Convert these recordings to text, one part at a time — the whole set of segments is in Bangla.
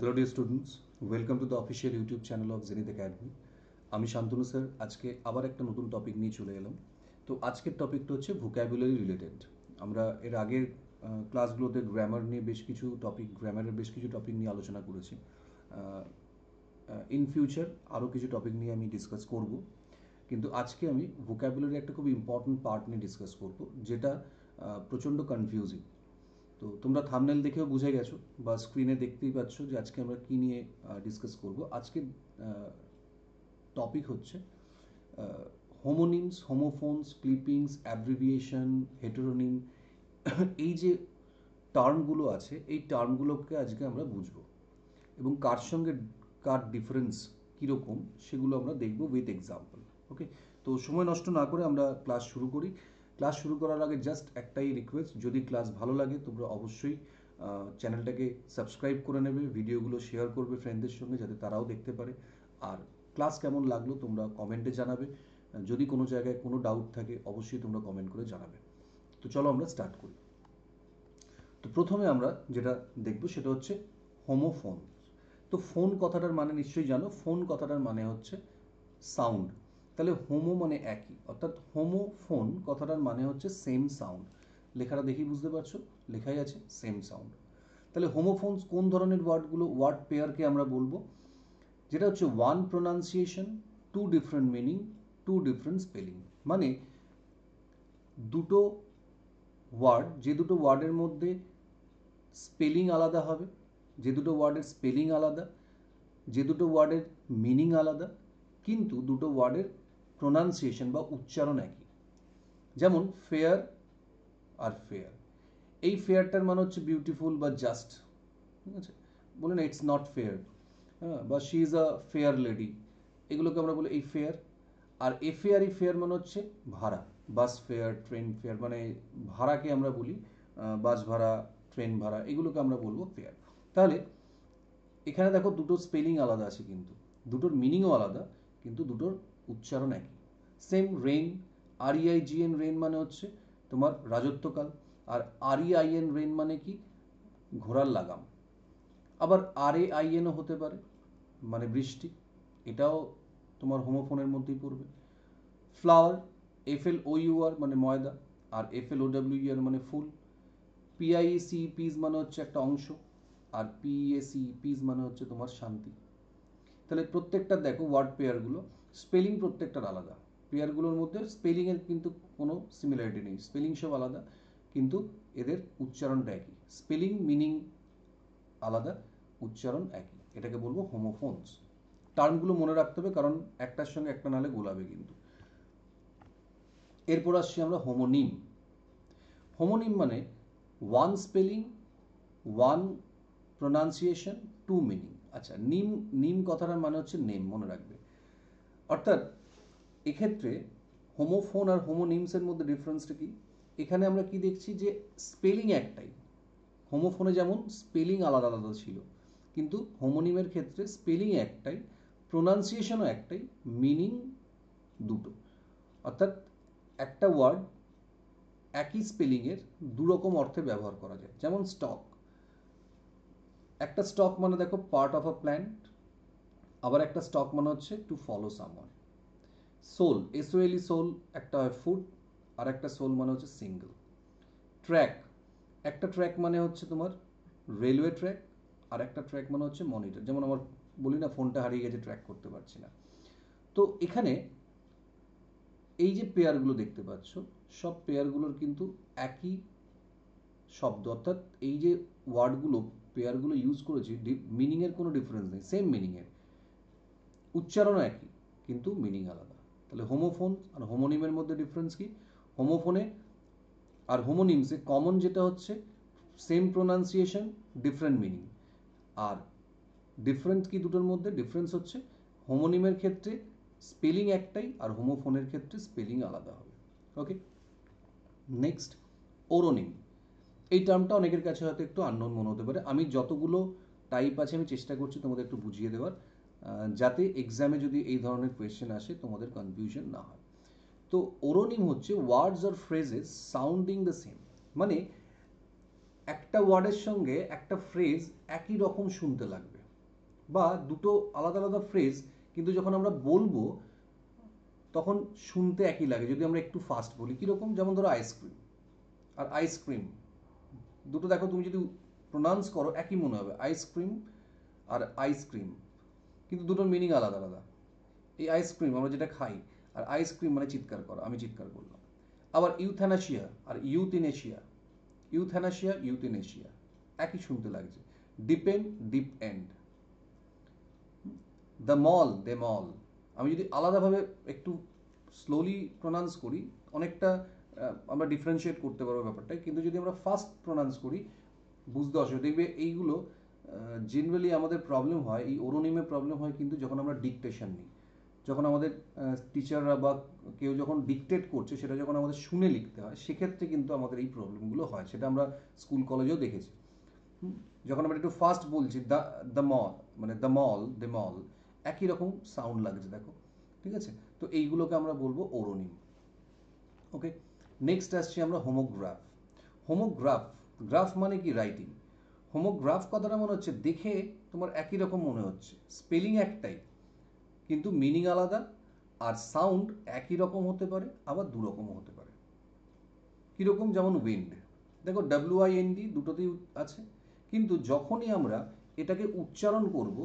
Hello dear students, welcome to the official YouTube channel of Zenith Academy. আমি শান্তনু স্যার আজকে আবার একটা নতুন টপিক নিয়ে চলে এলাম। তো আজকের টপিকটা হচ্ছে ভোক্যাবুলারি রিলেটেড। আমরা এর আগের ক্লাসগুলোতে গ্রামারের বেশ কিছু টপিক নিয়ে আলোচনা করেছি। ইন ফিউচার আরও কিছু টপিক নিয়ে আমি ডিসকাস করব, কিন্তু আজকে আমি ভোক্যাবুলারি একটা খুব ইম্পর্টেন্ট পার্ট নিয়ে ডিসকাস করব, যেটা প্রচণ্ড কনফিউজিং। তো তোমরা থাম্বনেল দেখেও বুঝে গেছো বা স্ক্রিনে দেখতেই পাচ্ছ যে আজকে আমরা কী নিয়ে ডিসকাস করব। আজকের টপিক হচ্ছে হোমোনিমস, হোমোফোনস, ক্লিপিংস, অ্যাব্রিভিয়েশন, হেটেরোনিম। এই যে টার্মগুলো আছে, এই টার্মগুলোকে আজকে আমরা বুঝবো এবং কার সঙ্গে কার ডিফারেন্স কীরকম সেগুলো আমরা দেখব উইথ এক্সাম্পল। ওকে, তো সময় নষ্ট না করে আমরা ক্লাস শুরু করি। ক্লাস শুরু করার আগে জাস্ট একটাই রিকোয়েস্ট, যদি ক্লাস ভালো লাগে তোমরা অবশ্যই চ্যানেলটাকে সাবস্ক্রাইব করে নেবে, ভিডিওগুলো শেয়ার করবে ফ্রেন্ডদের সঙ্গে যাতে তারাও দেখতে পারে। আর ক্লাস কেমন লাগলো তোমরা কমেন্টে জানাবে। যদি কোনো জায়গায় কোনো ডাউট থাকে অবশ্যই তোমরা কমেন্ট করে জানাবে। তো চলো আমরা স্টার্ট করি। তো প্রথমে আমরা যেটা দেখব সেটা হচ্ছে হোমোফোন। তো ফোন কথাটার মানে নিশ্চয়ই জানো, ফোন কথাটার মানে হচ্ছে সাউন্ড। তাহলে হোমো মানে একই, অর্থাৎ হোমোফোন কথাটার মানে হচ্ছে সেম সাউন্ড। লেখাটা দেখি বুঝতে পারছো, লেখাই আছে সেম সাউন্ড। তাহলে হোমোফোনস কোন ধরনের ওয়ার্ড পেয়ারকে আমরা বলবো? যেটা হচ্ছে one pronunciation, two different meaning, two different spelling. মানে দুটো ওয়ার্ড, যে দুটো ওয়ার্ডের মধ্যে স্পেলিং আলাদা হবে, যে দুটো ওয়ার্ডের স্পেলিং আলাদা, যে দুটো ওয়ার্ডের মিনিং আলাদা, কিন্তু দুটো ওয়ার্ডের প্রোনাউন্সিয়েশন বা উচ্চারণ একই। যেমন ফেয়ার আর ফেয়ার। এই ফেয়ারটার মানে হচ্ছে বিউটিফুল বা জাস্ট, ঠিক আছে? বলে না ইটস নট ফেয়ার, হ্যাঁ, বা she is a fair lady, এগুলোকে আমরা বলি এই ফেয়ার। আর ফেয়ার মানে হচ্ছে ভাড়া, বাস ফেয়ার, ট্রেন ফেয়ার, মানে ভাড়াকে আমরা বলি বাস ভাড়া, ট্রেন ভাড়া, এগুলোকে আমরা বলবো ফেয়ার। তাহলে এখানে দেখো দুটো স্পেলিং আলাদা আছে, কিন্তু দুটোর মিনিংও আলাদা, কিন্তু দুটোর উচ্চারণ একই। সেম রেইন, REIGN রেইন মানে হচ্ছে তোমার রাজত্বকাল, আর REIN রেইন মানে কি? ঘোড়ার লাগাম। আবার RAINও হতে পারে, মানে বৃষ্টি, এটাও তোমার হোমোফোনের মধ্যেই পড়বে। ফ্লাওয়ার, FLOUR মানে ময়দা, আর FLOWER মানে ফুল। PIEC পিস মানে হচ্ছে একটা অংশ, আর PEAC পিস মানে হচ্ছে তোমার শান্তি। তাহলে প্রত্যেকটা দেখো ওয়ার্ড পেয়ারগুলো, স্পেলিং প্রত্যেকটার আলাদা। পেয়ারগুলোর মধ্যে স্পেলিংয়ের কিন্তু কোনো সিমিলারিটি নেই, স্পেলিং সব আলাদা, কিন্তু এদের উচ্চারণটা একই। স্পেলিং মিনিং আলাদা, উচ্চারণ একই, এটাকে বলবো হোমোফোনস। টার্মগুলো মনে রাখতে হবে, কারণ একটার সঙ্গে একটা নালে গোলাবে কিন্তু। এরপর আসছি আমরা হোমোনিম। হোমোনিম মানে one spelling, one pronunciation, two meaning. আচ্ছা, নিম কথাটার মানে হচ্ছে নেম, মনে রাখবে। অর্থাৎ এক্ষেত্রে হোমোফোন আর হোমোনিমসের মধ্যে ডিফারেন্সটা কি? এখানে আমরা কি দেখছি যে স্পেলিং একটাই। হোমোফোনে যেমন স্পেলিং আলাদা আলাদা ছিল, কিন্তু হোমোনিমের ক্ষেত্রে স্পেলিং একটাই, প্রোনাউন্সিয়েশনও একটাই, মিনিং দুটো। অর্থাৎ একটা ওয়ার্ড একই স্পেলিংয়ের দুরকম অর্থে ব্যবহার করা যায়। যেমন স্টক, একটা স্টক মানে দেখো পার্ট অফ আ প্ল্যান্ট, আবার একটা স্টক মানে হচ্ছে to follow someone. Sole, SOLE sole, একটা হয় ফুট, আর একটা সোল মানে হচ্ছে সিঙ্গেল। ট্র্যাক, একটা ট্র্যাক মানে হচ্ছে তোমার রেলওয়ে ট্র্যাক, আর একটা ট্র্যাক মানে হচ্ছে মনিটর। যেমন আমার বলি না ফোনটা হারিয়ে গেছে, ট্র্যাক করতে পারছি না। তো এখানে এই যে পেয়ারগুলো দেখতে পাচ্ছ, সব পেয়ারগুলোর কিন্তু একই শব্দ, অর্থাৎ এই যে ওয়ার্ডগুলো পেয়ারগুলো ইউজ করেছি, মিনিংয়ের কোনো ডিফারেন্স নেই, সেম মিনিংয়ের, উচ্চারণও একই, কিন্তু মিনিং আলাদা। তাহলে হোমোফোন আর হোমোনিমের মধ্যে ডিফারেন্স কি? হোমোফোনে আর হোমোনিমসে কমন যেটা হচ্ছে সেম প্রোনাউন্সিয়েশন, ডিফারেন্ট মিনিং। আর ডিফারেন্স কি দুটোর মধ্যে? ডিফারেন্স হচ্ছে হোমোনিমের ক্ষেত্রে স্পেলিং একটাই, আর হোমোফোনের ক্ষেত্রে স্পেলিং আলাদা হবে। ওকে, নেক্সট ওরোনিম। এই টার্মটা অনেকের কাছে হয়তো একটু আননোন মনে হতে পারে। আমি যতগুলো টাইপ আছে আমি চেষ্টা করছি তোমাদের একটু বুঝিয়ে দেওয়ার, যাতে এক্সামে যদি এই ধরনের কোয়েশ্চেন আসে তোমাদের কনফিউশন না হয়। তো ওরোনিম হচ্ছে ওয়ার্ডস or phrases sounding the same. মানে একটা ওয়ার্ডের সঙ্গে একটা ফ্রেজ একই রকম শুনতে লাগবে, বা দুটো আলাদা আলাদা ফ্রেজ কিন্তু যখন আমরা বলবো তখন শুনতে একই লাগে যদি আমরা একটু ফাস্ট বলি। কীরকম, যেমন ধরো আইসক্রিম আর আইসক্রিম, দুটো দেখো তুমি যদি প্রোনাউন্স করো একই মনে হবে, আইসক্রিম আর আইসক্রিম, কিন্তু দুটোর মিনিং আলাদা আলাদা। এই আইসক্রিম আমরা যেটা খাই, আর আইসক্রিম মানে চিৎকার করা, আমি চিৎকার করলাম। আবার ইউথ্যানাসিয়া আর ইউথিনেশিয়া, ইউথ্যানাসিয়া ইউথিনেশিয়া একই শুনতে লাগছে। Depend, deep end. The mall, the mall, আমি যদি আলাদাভাবে একটু স্লোলি প্রোনাউন্স করি অনেকটা আমরা ডিফারেন্সিয়েট করতে পারবো ব্যাপারটা, কিন্তু যদি আমরা ফাস্ট প্রোনাউন্স করি বুঝতে অসুবিধা। দেখবে এইগুলো জেনারেলি আমাদের প্রবলেম হয়, এই ওরোনিমে প্রবলেম হয় কিন্তু যখন আমরা ডিকটেশন নিই, যখন আমাদের টিচাররা বা কেউ যখন ডিকটেট করছে সেটা যখন আমাদের শুনে লিখতে হয়, সেক্ষেত্রে কিন্তু আমাদের এই প্রবলেমগুলো হয়। সেটা আমরা স্কুল কলেজেও দেখেছি। যখন আমরা একটু ফাস্ট বলছি, দ্য মল মানে দ্য মল, দে মল, একই রকম সাউন্ড লাগছে দেখো, ঠিক আছে? তো এইগুলোকে আমরা বলবো ওরোনিম। ওকে, নেক্সট আসছি আমরা হোমোগ্রাফ। হোমোগ্রাফ, গ্রাফ মানে কি? রাইটিং। হোমোগ্রাফ কথাটা মনে হচ্ছে দেখে তোমার একই রকম মনে হচ্ছে, স্পেলিং একটাই কিন্তু মিনিং আলাদা, আর সাউন্ড একই রকম হতে পারে আবার দুরকমও হতে পারে। কীরকম, যেমন উইন্ড, দেখো WIND দুটোতেই আছে, কিন্তু যখনই আমরা এটাকে উচ্চারণ করব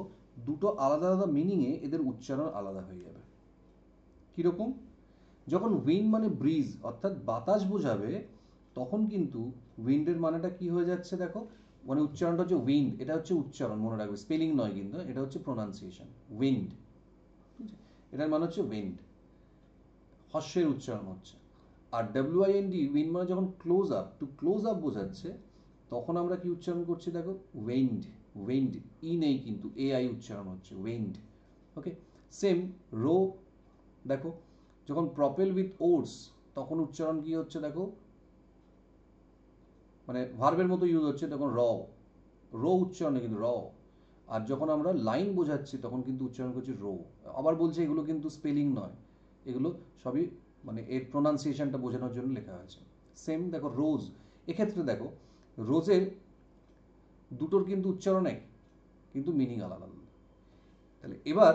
দুটো আলাদা আলাদা মিনিংয়ে এদের উচ্চারণ আলাদা হয়ে যাবে। কীরকম, যখন উইন্ড মানে ব্রিজ অর্থাৎ বাতাস বোঝাবে, তখন কিন্তু উইন্ডের মানেটা কি হয়ে যাচ্ছে দেখো, মানে উচ্চারণটা হচ্ছে উইন্ড, এটা হচ্ছে উচ্চারণ, মনে রাখবে স্পেলিং নয় কিন্তু, এটা হচ্ছে প্রোনাউন্সিয়েশন, উইন্ড। এটার মানে হচ্ছে উইন্ড, হর্ষের উচ্চারণ হচ্ছে। আর WIND, উইন্ড মানে যখন close up, to close up বোঝাচ্ছে, তখন আমরা কি উচ্চারণ করছি দেখো, ওয়েন্ড, ওয়েন্ড, ই নেই কিন্তু AI উচ্চারণ হচ্ছে, ওয়েন্ড। ওকে, সেম রো, দেখো যখন প্রপেল উইথ ওটস তখন উচ্চারণ কি হচ্ছে দেখো, মানে ভার্বের মতো ইউজ হচ্ছে, তখন রো উচ্চারণে কিন্তু র। আর যখন আমরা লাইন বোঝাচ্ছি তখন কিন্তু উচ্চারণ করছি রো। আবার বলছে এগুলো কিন্তু স্পেলিং নয়, এগুলো সবই মানে এর প্রোনাউন্সিয়েশনটা বোঝানোর জন্য লেখা হয়েছে। সেম দেখো রোজ, এক্ষেত্রে দেখো রোজের দুটোর কিন্তু উচ্চারণ এক কিন্তু মিনিং আলাদা আলাদা। তাহলে এবার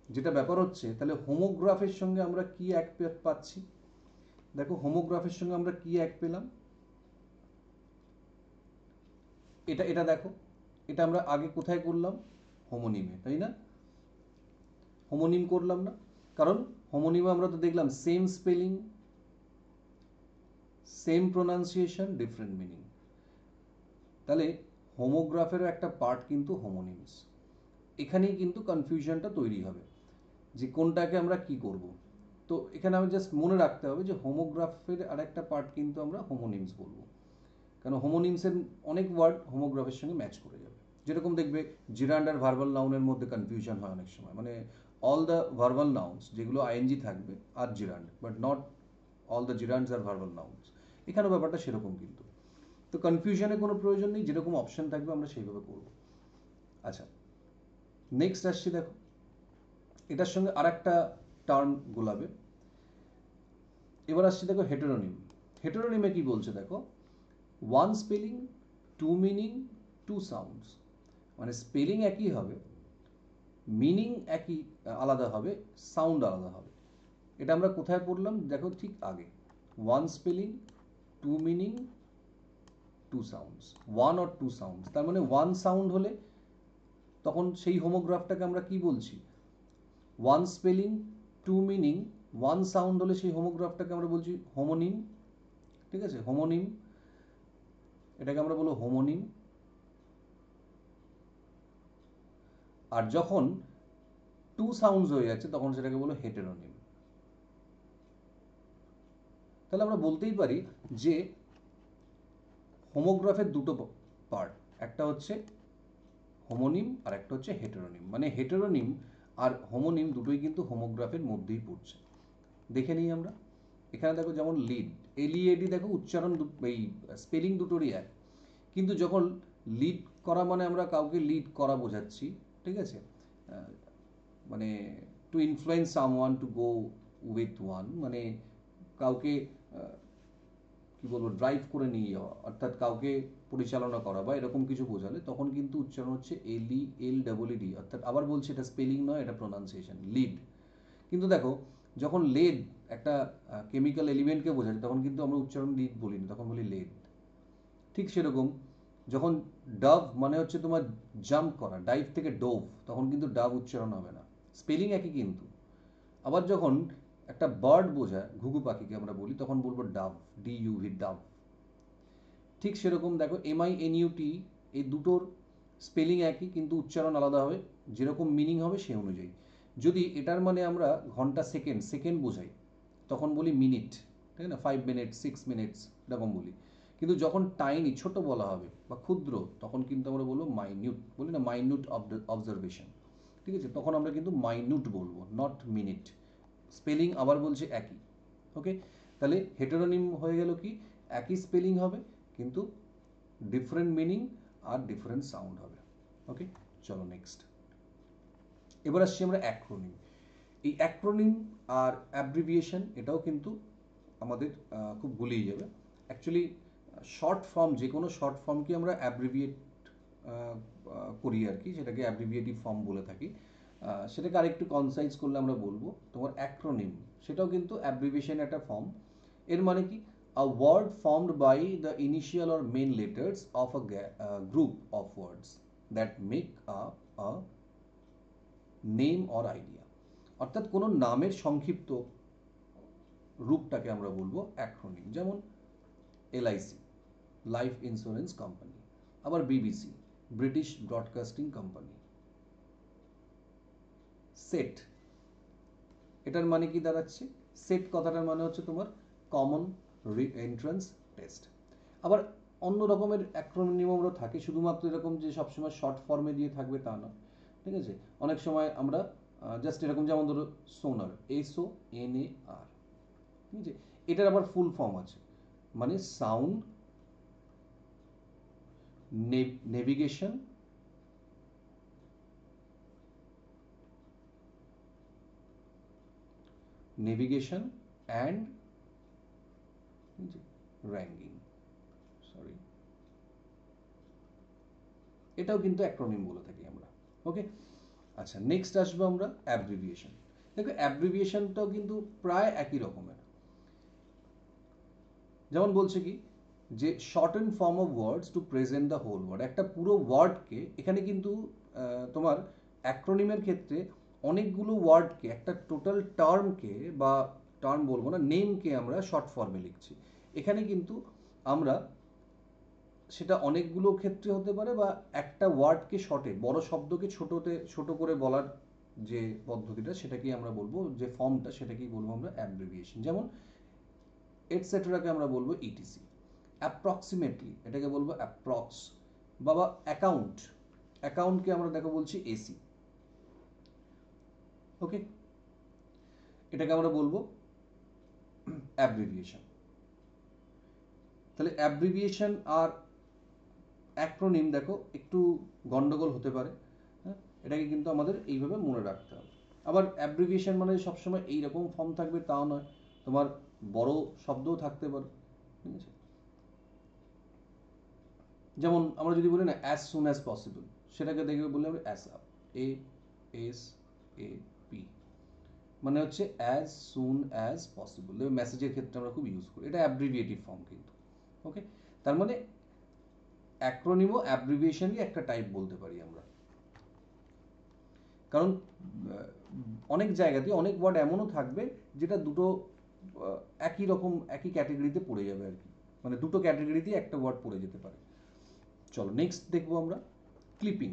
যেটা ব্যাপার হচ্ছে, তাহলে হোমোগ্রাফের সঙ্গে আমরা কি এক পাচ্ছি, দেখো হোমোগ্রাফের সঙ্গে আমরা কি এক পেলাম, এটা এটা দেখো, এটা আমরা আগে কোথায় করলাম, হোমোনিমে, তাই না? হোমোনিম করলাম না, কারণ হোমোনিমে আমরা তো দেখলাম same spelling, same pronunciation, different meaning. তাহলে হোমোগ্রাফেরও একটা পার্ট কিন্তু হোমোনিমস। এখানেই কিন্তু কনফিউশনটা তৈরি হবে যে কোনটাকে আমরা কি করব। তো এখানে আমি জাস্ট মনে রাখতে হবে যে হোমোগ্রাফের আর একটা পার্ট কিন্তু আমরা হোমোনিমস বলবো, কারণ হোমোনিমসের অনেক ওয়ার্ড হোমোগ্রাফের সঙ্গে ম্যাচ করে যাবে। যেরকম দেখবে জিরান্ড আর ভার্বাল নাউনের মধ্যে কনফিউশন হয় অনেক সময়, মানে অল দ্য ভার্বাল নাউন্স যেগুলো ING থাকবে আর gerund, but not all the gerunds are verbal nouns. এখানেও ব্যাপারটা সেরকম কিন্তু। তো কনফিউশনের কোনো প্রয়োজন নেই, যেরকম অপশন থাকবে আমরা সেইভাবে করব। আচ্ছা, নেক্সট আসছি, দেখো এটার সঙ্গে আর একটা টার্ম গোলাবে। এবার আসছি দেখো হেটেরোনিম। হেটেরোনিমে কি বলছে দেখো, one spelling, two meaning, two sounds, মানে স্পেলিং একই হবে, মিনিং একই আলাদা হবে, সাউন্ড আলাদা হবে। এটা আমরা কোথায় পড়লাম দেখো, ঠিক আগে, one spelling, two meaning, two sounds, one or two sounds. তার মানে ওয়ান সাউন্ড হলে তখন সেই হোমোগ্রাফটাকে আমরা কি বলছি, one spelling, two meaning, one sound হলে সেই হোমোগ্রাফটাকে আমরা বলছি হোমোনিম। ঠিক আছে, হোমোনিম, এটাকে আমরা বলবো হোমোনিম। আর যখন টু সাউন্ডস হয়ে যাচ্ছে তখন সেটাকে বলো হেটেরোনিম। তাহলে আমরা বলতেই পারি যে হোমোগ্রাফের দুটো পার্ট, একটা হচ্ছে হোমোনিম আর একটা হচ্ছে হেটেরোনিম। মানে হেটেরোনিম আর হোমোনিম দুটোই কিন্তু হোমোগ্রাফের মধ্যেই পড়ছে। দেখে নিই আমরা, এখানে দেখো যেমন লিড, LEAD, দেখো উচ্চারণ এই স্পেলিং দুটোরই এক, কিন্তু যখন লিড করা মানে আমরা কাউকে লিড করা বোঝাচ্ছি, ঠিক আছে, মানে two influence someone to go with one, মানে কাউকে কি কি বলবো, ড্রাইভ করে নিয়ে যাওয়া, অর্থাৎ কাউকে পরিচালনা করা বা এরকম কিছু বোঝালে তখন কিন্তু উচ্চারণ হচ্ছে LED, অর্থাৎ আবার বলছি এটা স্পেলিং নয়, এটা প্রোনাউন্সিয়েশন, লিড। কিন্তু দেখো যখন লেড একটা কেমিক্যাল এলিমেন্টকে বোঝায় তখন কিন্তু আমরা উচ্চারণ লিড বলি না, তখন বলি লেড। ঠিক সেরকম যখন ডাভ মানে হচ্ছে তোমার জাম্প করা, ডাইভ থেকে ডোভ, তখন কিন্তু ডাভ উচ্চারণ হবে না, স্পেলিং একই কিন্তু। আবার যখন একটা বার্ড বোঝায়, ঘুঘু পাখিকে আমরা বলি, তখন বলবো ডাভ, DUV, ডাভ। ঠিক সেরকম দেখো MINUT, এই দুটোর স্পেলিং একই কিন্তু উচ্চারণ আলাদা হবে, যেরকম মিনিং হবে সে অনুযায়ী। যদি এটার মানে আমরা ঘন্টা, সেকেন্ড, সেকেন্ড বোঝাই তখন বলি মিনিট, তাই না, 5 মিনিটস, 6 মিনিটস এরকম বলি। কিন্তু যখন টাইনি, ছোট বলা হবে বা ক্ষুদ্র, তখন কিন্তু আমরা বলবো মাইনিউট, বলি না মাইনিউট অবজারভেশন, ঠিক আছে, তখন আমরা কিন্তু মাইনিউট বলবো, নট মিনিট। স্পেলিং আবার বলছে একই। ওকে, তাহলে হেটেরোনিম হয়ে গেল কি, একই স্পেলিং হবে কিন্তু ডিফারেন্ট মিনিং আর ডিফারেন্ট সাউন্ড হবে। ওকে, চলো নেক্সট। এবার আসছি আমরা অ্যাক্রোনিম। এই অ্যাক্রোনিম আর অ্যাব্রিভিয়েশন এটাও কিন্তু আমাদের খুব গুলিয়ে যাবে। অ্যাকচুয়ালি শর্ট ফর্ম, যে কোনো শর্ট ফর্মকে আমরা অ্যাব্রিভিয়েট করি আর কি, সেটাকে অ্যাব্রিভিয়েটিভ ফর্ম বলে থাকি। সেটাকে আরেকটু কনসাইজ করলে আমরা বলবো তোমার অ্যাক্রোনিম, সেটাও কিন্তু অ্যাব্রিভিয়েশন একটা ফর্ম। এর মানে কি, a word formed by the initial or main letters of a group of words that make up a name or idea, অর্থাৎ কোনো নামের সংক্ষিপ্ত রূপটাকে আমরা বলবো অ্যাক্রোনিম। যেমন LIC, লাইফ ইন্স্যুরেন্স কোম্পানি, আবার BBC, British broadcasting company. Set, এটার মানে কি দাঁড়াচ্ছে, সেট কথাটার মানে হচ্ছে তোমার কমন এন্ট্রান্স টেস্ট। আবার অন্য রকমের অ্যাক্রোনিমও থাকে, শুধুমাত্র এরকম যে সবসময় শর্ট ফর্মে দিয়ে থাকবে তা না, ঠিক আছে। অনেক সময় আমরা জাস্ট এরকম, যেমন ধরো সোনার, SONAR, ঠিক আছে, এটার আবার ফুল ফর্ম আছে, মানে sound navigation and ranking, sorry, এটাও কিন্তু অ্যাক্রোনিম বলে থাকি আমরা। ওকে, আচ্ছা নেক্সট আসবো আমরা অ্যাব্রিভিয়েশন। দেখো অ্যাব্রিভিয়েশনটাও কিন্তু প্রায় একই রকমের। যেমন বলছে কি, যে shorten form of words to present the whole word, একটা পুরো ওয়ার্ডকে, এখানে কিন্তু তোমার অ্যাক্রোনিমের ক্ষেত্রে অনেকগুলো ওয়ার্ডকে, একটা টোটাল টার্মকে, বা টার্ম বলবো না, নেমকে আমরা শর্ট ফর্মে লিখছি। এখানে কিন্তু আমরা সেটা অনেকগুলো ক্ষেত্রে হতে পারে, বা একটা ওয়ার্ডকে শর্টে, বড় শব্দকে ছোট করে বলার যে পদ্ধতিটা, সেটাকেই আমরা বলবো, যে ফর্মটা, সেটাকেই বলবো আমরা অ্যাব্রিভিয়েশন। যেমন এটসেট্রাকে আমরা বলবো ETC, অ্যাপ্রক্সিমেটলি এটাকে বলবো অ্যাপ্রক্স, বাবা অ্যাকাউন্টকে আমরা দেখো বলছি AC। ওকে, এটাকে আমরা বলবো অ্যাব্রিভিয়েশন। তাহলে অ্যাব্রিভিয়েশন আর অ্যাক্রোনিম দেখো একটু গন্ডগোল হতে পারে, হ্যাঁ, এটাকে কিন্তু আমাদের এইভাবে মনে রাখতে হবে। আবার অ্যাব্রিভিয়েশন মানে সবসময় এইরকম ফর্ম থাকবে তাও নয়, তোমার বড় শব্দও থাকতে পারে, ঠিক আছে। যেমন আমরা যদি বলি না অ্যাজ সুন অ্যাজ পসিবল, সেটাকে দেখবে বললে আমরা ASAP, ASAP, মানে হচ্ছে অ্যাজ সুন অ্যাজ পসিবল, মেসেজের ক্ষেত্রে আমরা খুব ইউজ করি, এটা অ্যাব্রিভিয়েটিভ ফর্ম কিন্তু। ওকে, তার মানে অ্যাক্রোনিমও অ্যাব্রিভিয়েশনই একটা টাইপ বলতে পারি আমরা। কারণ অনেক জায়গাতে অনেক ওয়ার্ড এমনও থাকবে যেটা দুটো একই রকম, একই ক্যাটাগরিতে পড়ে যাবে আর কি, মানে দুটো ক্যাটাগরিতে একটা ওয়ার্ড পড়ে যেতে পারে। চলো নেক্সট দেখবো আমরা ক্লিপিং।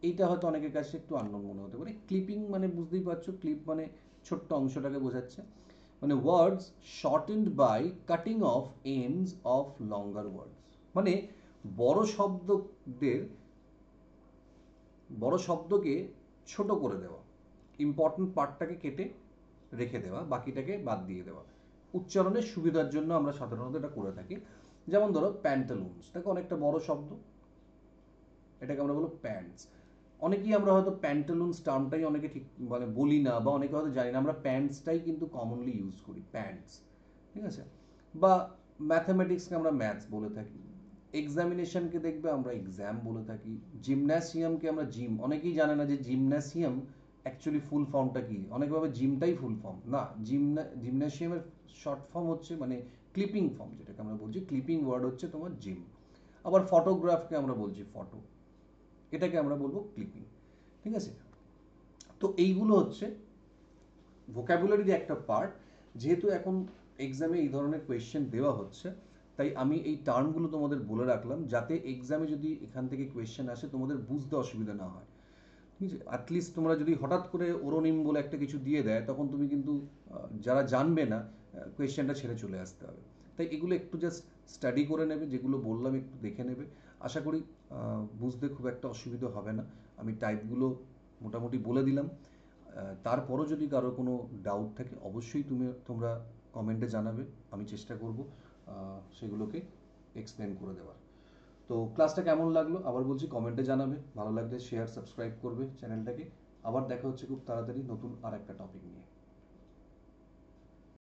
এইটা হয়তো অনেকের কাছে একটু আননোন মনে হতে পারে। ক্লিপিং মানে বুঝতেই পারছো, ক্লিপ মানে ছোট্ট অংশটাকে বোঝাচ্ছে, মানে words shortened by cutting off ends of longer words, মানে বড় শব্দকে ছোট করে দেওয়া, ইম্পর্টেন্ট পার্টটাকে কেটে রেখে দেওয়া, বাকিটাকে বাদ দিয়ে দেওয়া, উচ্চারণের সুবিধার জন্য আমরা সাধারণত এটা করে থাকি। যেমন ধরো প্যান্টালুন্স, দেখো অনেকটা বড় শব্দ, এটাকে আমরা বলবো প্যান্টস। অনেকেই আমরা হয়তো প্যান্টালুন্স টার্মটাই অনেকে ঠিক মানে বলি না, বা অনেকে হয়তো জানি না, আমরা প্যান্টসটাই কিন্তু কমনলি ইউজ করি, প্যান্টস, ঠিক আছে। বা ম্যাথামেটিক্সকে আমরা ম্যাথস বলে থাকি, এক্সামিনেশনকে দেখবে আমরা এক্সাম বলে থাকি, জিমন্যাসিয়ামকে আমরা জিম, অনেকেই জানে না যে জিমন্যাসিয়াম অ্যাকচুয়ালি ফুল ফর্মটা কি। অনেকে ভাবে জিমটাই ফুল ফর্ম, না, জিমন্যাসিয়ামের শর্ট ফর্ম হচ্ছে মানে ক্লিপিং ফর্ম, যেটাকে আমরা বলছি ক্লিপিং ওয়ার্ড হচ্ছে তোমার জিম। আবার ফটোগ্রাফকে আমরা বলছি ফটো, এটাকে আমরা বলবো ক্লিপিং। ঠিক আছে, তো এইগুলো হচ্ছে ভোকাবুলারির একটা পার্ট। যেহেতু এখন এক্সামে এই ধরনের কোয়েশ্চেন দেওয়া হচ্ছে, তাই আমি এই টার্মগুলো তোমাদের বলে রাখলাম, যাতে এক্সামে যদি এখান থেকে কোয়েশ্চেন আসে তোমাদের বুঝতে অসুবিধা না হয়। ঠিক আছে, অ্যাটলিস্ট তোমরা যদি হঠাৎ করে ওরোনিম বলে একটা কিছু দিয়ে দেয়, তখন তুমি কিন্তু যারা জানবে না কোয়েশ্চেনটা ছেড়ে চলে আসতে হবে। তাই এগুলো একটু জাস্ট স্টাডি করে নেবে, যেগুলো বললাম একটু দেখে নেবে। আশা করি বুঝতে খুব একটা অসুবিধা হবে না। আমি টাইপগুলো মোটামুটি বলে দিলাম। তারপরও যদি কারো কোনো ডাউট থাকে অবশ্যই তোমরা কমেন্টে জানাবে, আমি চেষ্টা করব সেগুলোকে এক্সপ্লেন করে দেওয়ার। তো ক্লাসটা কেমন লাগলো আবার বলছি কমেন্টে জানাবে, ভালো লাগলে শেয়ার সাবস্ক্রাইব করবে চ্যানেলটাকে। আবার দেখা হচ্ছে খুব তাড়াতাড়ি নতুন আর একটা টপিক নিয়ে।